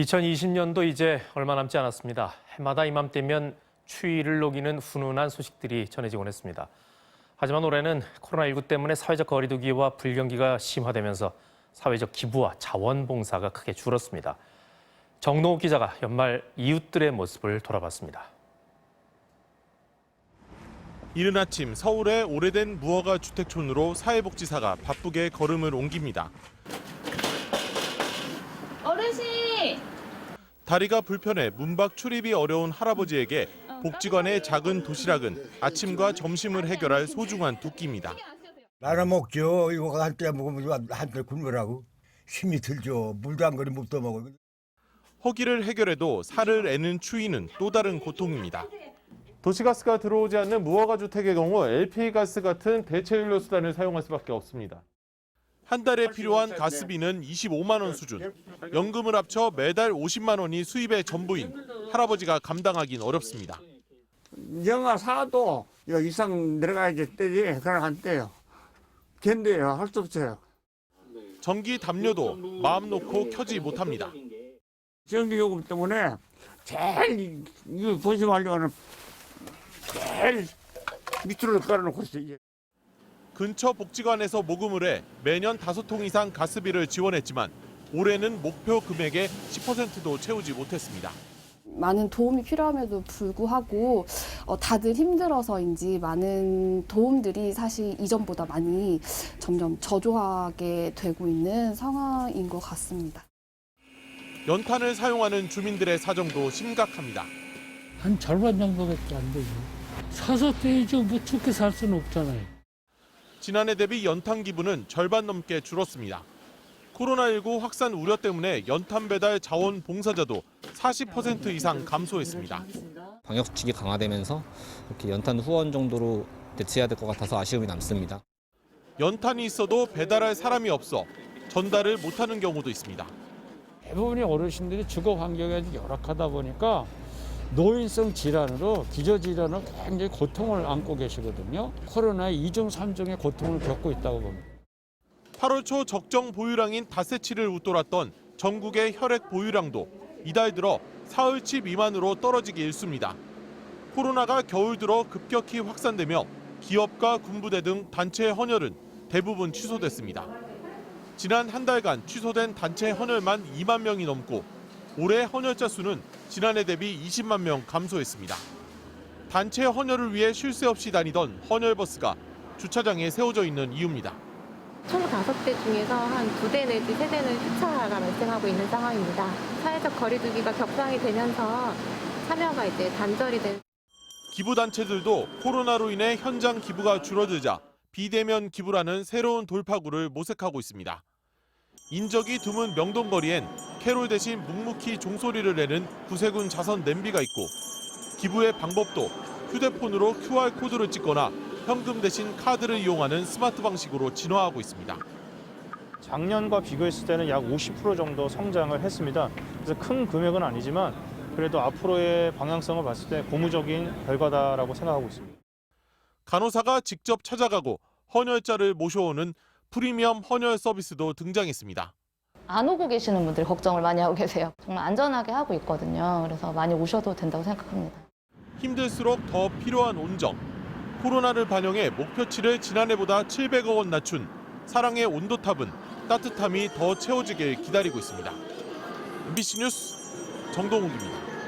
2020년도 이제 얼마 남지 않았습니다. 해마다 이맘때면 추위를 녹이는 훈훈한 소식들이 전해지곤 했습니다. 하지만 올해는 코로나19 때문에 사회적 거리두기와 불경기가 심화되면서 사회적 기부와 자원봉사가 크게 줄었습니다. 정동욱 기자가 연말 이웃들의 모습을 돌아봤습니다. 이른 아침 서울의 오래된 무허가 주택촌으로 사회복지사가 바쁘게 걸음을 옮깁니다. 어르신! 다리가 불편해 문밖 출입이 어려운 할아버지에게 복지관의 작은 도시락은 아침과 점심을 해결할 소중한 두 끼입니다. 나눠 먹죠. 이거 한때 먹으면 한때 굶으라고. 힘이 들죠. 물도 안 그리 못 떠먹어. 허기를 해결해도 살을 애는 추위는 또 다른 고통입니다. 도시가스가 들어오지 않는 무허가 주택의 경우 LP가스 같은 대체 연료 수단을 사용할 수밖에 없습니다. 한 달에 필요한 가스비는 25만 원 수준. 연금을 합쳐 매달 50만 원이 수입의 전부인 할아버지가 감당하긴 어렵습니다. 영하 4도 이상 내려가야지 때지 그냥 안 떼요. 견뎌요. 할 수 없어요. 전기 담요도 마음 놓고 켜지 못합니다. 전기요금 때문에 제일 이거 보시면 하려면 제일 밑으로 깔아놓고 있어요. 근처 복지관에서 모금을 해 매년 5통 이상 가스비를 지원했지만 올해는 목표 금액의 10%도 채우지 못했습니다. 많은 도움이 필요함에도 불구하고 다들 힘들어서인지 많은 도움들이 사실 이전보다 많이 점점 저조하게 되고 있는 상황인 것 같습니다. 연탄을 사용하는 주민들의 사정도 심각합니다. 한 절반 정도밖에 안 되죠. 사서 떼야죠. 뭐 죽게 살 수는 없잖아요. 지난해 대비 연탄 기부는 절반 넘게 줄었습니다. 코로나19 확산 우려 때문에 연탄 배달 자원 봉사자도 40% 이상 감소했습니다. 방역수칙이 강화되면서 이렇게 연탄 후원 정도로 대체해야 될 것 같아서 아쉬움이 남습니다. 연탄이 있어도 배달할 사람이 없어 전달을 못하는 경우도 있습니다. 대부분의 어르신들이 주거 환경이 아주 열악하다 보니까 노인성 질환으로 기저질환으로 굉장히 고통을 안고 계시거든요. 코로나의 2중, 3중의 고통을 겪고 있다고 봅니다. 8월 초 적정 보유량인 닷새치를 웃돌았던 전국의 혈액 보유량도 이달 들어 사흘치 미만으로 떨어지기 일쑤입니다. 코로나가 겨울 들어 급격히 확산되며 기업과 군부대 등 단체 헌혈은 대부분 취소됐습니다. 지난 한 달간 취소된 단체 헌혈만 2만 명이 넘고 올해 헌혈자 수는 지난해 대비 20만 명 감소했습니다. 단체 헌혈을 위해 쉴 새 없이 다니던 헌혈버스가 주차장에 세워져 있는 이유입니다. 총 5대 중에서 한 2대 내지 3대는 휴차가 발생하고 있는 상황입니다. 사회적 거리두기가 격상이 되면서 참여가 이제 단절이 된. 기부단체들도 코로나로 인해 현장 기부가 줄어들자 비대면 기부라는 새로운 돌파구를 모색하고 있습니다. 인적이 드문 명동거리엔 캐롤 대신 묵묵히 종소리를 내는 구세군 자선 냄비가 있고 기부의 방법도 휴대폰으로 QR코드를 찍거나 현금 대신 카드를 이용하는 스마트 방식으로 진화하고 있습니다. 작년과 비교했을 때는 약 50% 정도 성장을 했습니다. 그래서 큰 금액은 아니지만 그래도 앞으로의 방향성을 봤을 때 고무적인 결과다라고 생각하고 있습니다. 간호사가 직접 찾아가고 헌혈자를 모셔오는 프리미엄 헌혈 서비스도 등장했습니다. 안 오고 계시는 분들이 걱정을 많이 하고 계세요. 정말 안전하게 하고 있거든요. 그래서 많이 오셔도 된다고 생각합니다. 힘들수록 더 필요한 온정. 코로나를 반영해 목표치를 지난해보다 700억 원 낮춘 사랑의 온도탑은 따뜻함이 더 채워지길 기다리고 있습니다. MBC 뉴스 정동욱입니다.